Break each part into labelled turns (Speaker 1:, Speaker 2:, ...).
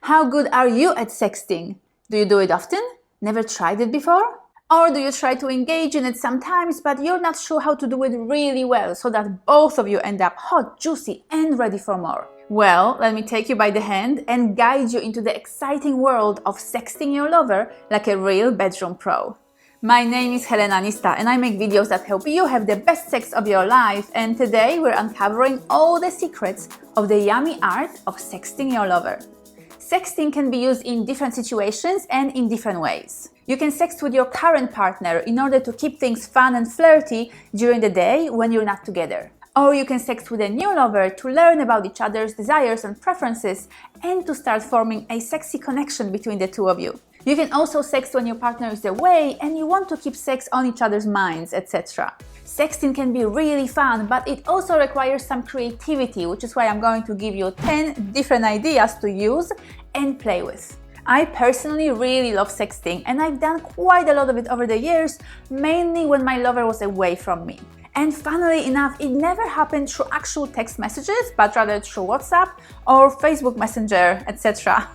Speaker 1: How good are you at sexting? Do you do it often? Never tried it before? Or do you try to engage in it sometimes, but you're not sure how to do it really well so that both of you end up hot, juicy, and ready for more? Well, let me take you by the hand and guide you into the exciting world of sexting your lover like a real bedroom pro. My name is Helena Nista and I make videos that help you have the best sex of your life, and today we're uncovering all the secrets of the yummy art of sexting your lover. Sexting can be used in different situations and in different ways. You can sext with your current partner in order to keep things fun and flirty during the day when you're not together. Or you can sext with a new lover to learn about each other's desires and preferences and to start forming a sexy connection between the two of you. You can also sext when your partner is away and you want to keep sex on each other's minds, etc. Sexting can be really fun, but it also requires some creativity, which is why I'm going to give you 10 different ideas to use and play with. I personally really love sexting and I've done quite a lot of it over the years, mainly when my lover was away from me. And funnily enough, it never happened through actual text messages, but rather through WhatsApp or Facebook Messenger, etc.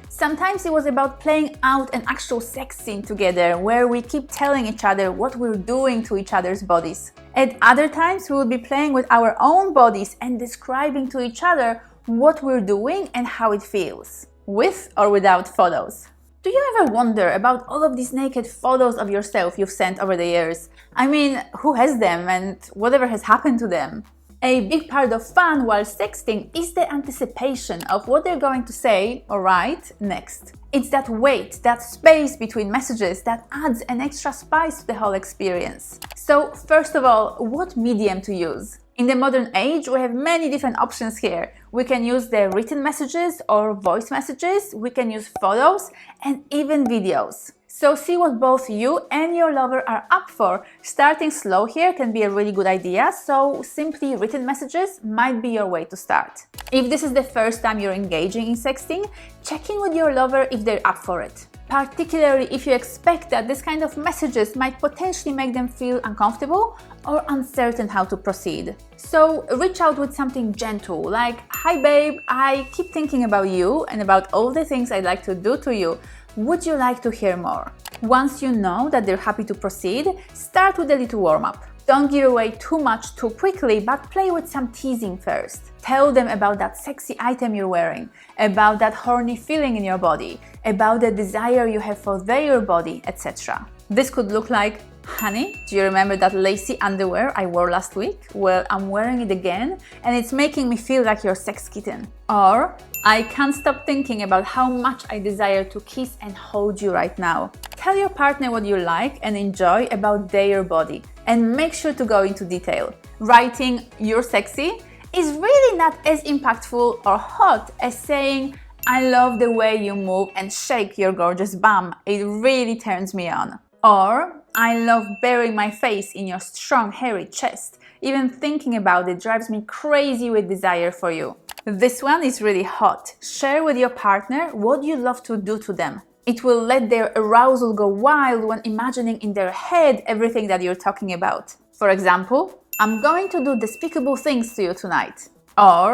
Speaker 1: Sometimes it was about playing out an actual sex scene together, where we keep telling each other what we're doing to each other's bodies. At other times, we would be playing with our own bodies and describing to each other what we're doing and how it feels, with or without photos. Do you ever wonder about all of these naked photos of yourself you've sent over the years? I mean, who has them and whatever has happened to them? A big part of fun while sexting is the anticipation of what they're going to say or write next. It's that wait, that space between messages that adds an extra spice to the whole experience. So first of all, what medium to use? In the modern age, we have many different options here. We can use the written messages or voice messages, we can use photos and even videos. So see what both you and your lover are up for. Starting slow here can be a really good idea, so simply written messages might be your way to start. If this is the first time you're engaging in sexting, check in with your lover if they're up for it. Particularly if you expect that this kind of messages might potentially make them feel uncomfortable or uncertain how to proceed. So reach out with something gentle like, "Hi babe, I keep thinking about you and about all the things I'd like to do to you. Would you like to hear more?" Once you know that they're happy to proceed, start with a little warm-up. Don't give away too much too quickly, but play with some teasing first. Tell them about that sexy item you're wearing, about that horny feeling in your body, about the desire you have for their body, etc. This could look like, "Honey, do you remember that lacy underwear I wore last week? Well, I'm wearing it again and it's making me feel like your sex kitten." Or, "I can't stop thinking about how much I desire to kiss and hold you right now." Tell your partner what you like and enjoy about their body and make sure to go into detail. Writing "you're sexy" is really not as impactful or hot as saying, "I love the way you move and shake your gorgeous bum. It really turns me on." Or, "I love burying my face in your strong, hairy chest. Even thinking about it drives me crazy with desire for you." This one is really hot. Share with your partner what you love to do to them. It will let their arousal go wild when imagining in their head everything that you're talking about. For example, "I'm going to do despicable things to you tonight." Or,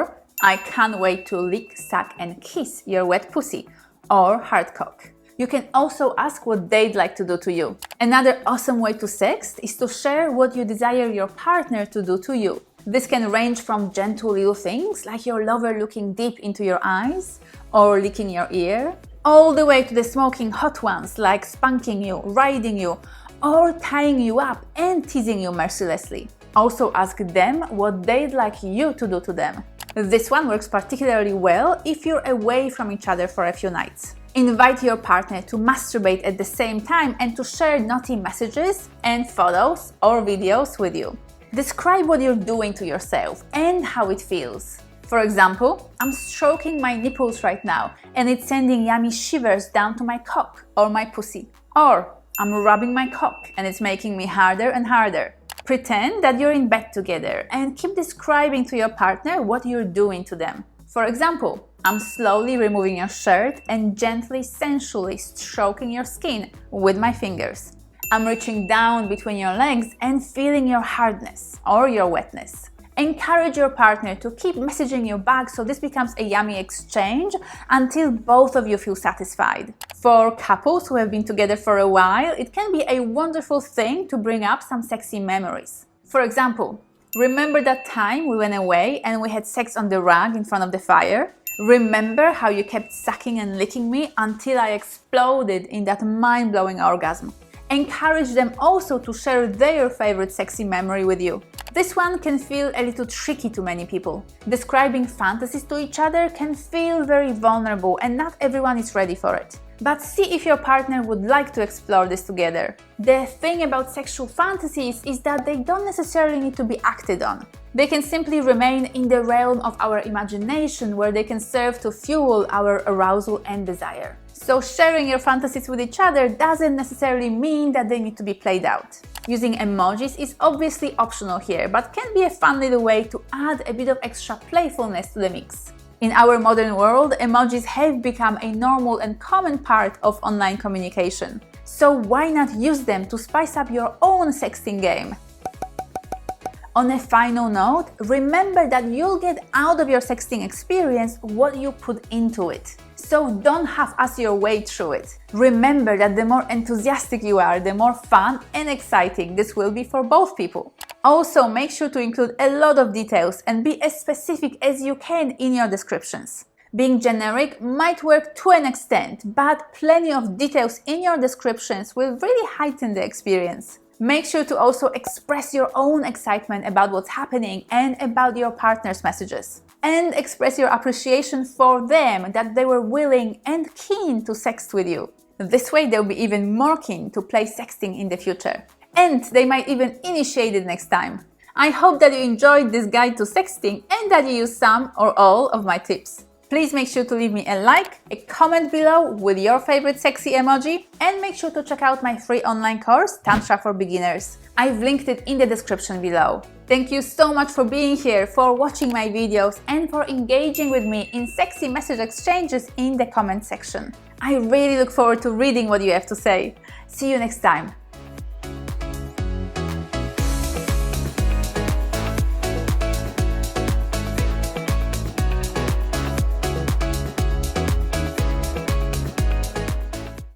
Speaker 1: "I can't wait to lick, suck and kiss your wet pussy," or hardcock. You can also ask what they'd like to do to you. Another awesome way to sext is to share what you desire your partner to do to you. This can range from gentle little things like your lover looking deep into your eyes or licking your ear, all the way to the smoking hot ones like spanking you, riding you, or tying you up and teasing you mercilessly. Also ask them what they'd like you to do to them. This one works particularly well if you're away from each other for a few nights. Invite your partner to masturbate at the same time and to share naughty messages and photos or videos with you. Describe what you're doing to yourself and how it feels. For example, "I'm stroking my nipples right now and it's sending yummy shivers down to my cock or my pussy." Or, "I'm rubbing my cock and it's making me harder and harder." Pretend that you're in bed together and keep describing to your partner what you're doing to them. For example, "I'm slowly removing your shirt and gently, sensually stroking your skin with my fingers. I'm reaching down between your legs and feeling your hardness or your wetness." Encourage your partner to keep messaging you back so this becomes a yummy exchange until both of you feel satisfied. For couples who have been together for a while, it can be a wonderful thing to bring up some sexy memories. For example, remember that time we went away and we had sex on the rug in front of the fire? Remember how you kept sucking and licking me until I exploded in that mind-blowing orgasm? Encourage them also to share their favorite sexy memory with you. This one can feel a little tricky to many people. Describing fantasies to each other can feel very vulnerable and not everyone is ready for it. But see if your partner would like to explore this together. The thing about sexual fantasies is that they don't necessarily need to be acted on. They can simply remain in the realm of our imagination where they can serve to fuel our arousal and desire. So sharing your fantasies with each other doesn't necessarily mean that they need to be played out. Using emojis is obviously optional here, but can be a fun little way to add a bit of extra playfulness to the mix. In our modern world, emojis have become a normal and common part of online communication. So why not use them to spice up your own sexting game? On a final note, remember that you'll get out of your sexting experience what you put into it. So don't half-ass your way through it. Remember that the more enthusiastic you are, the more fun and exciting this will be for both people. Also, make sure to include a lot of details and be as specific as you can in your descriptions. Being generic might work to an extent, but plenty of details in your descriptions will really heighten the experience. Make sure to also express your own excitement about what's happening and about your partner's messages. And express your appreciation for them that they were willing and keen to sext with you. This way they'll be even more keen to play sexting in the future. And they might even initiate it next time. I hope that you enjoyed this guide to sexting and that you use some or all of my tips. Please make sure to leave me a like, a comment below with your favorite sexy emoji, and make sure to check out my free online course, Tantra for Beginners. I've linked it in the description below. Thank you so much for being here, for watching my videos, and for engaging with me in sexy message exchanges in the comment section. I really look forward to reading what you have to say. See you next time.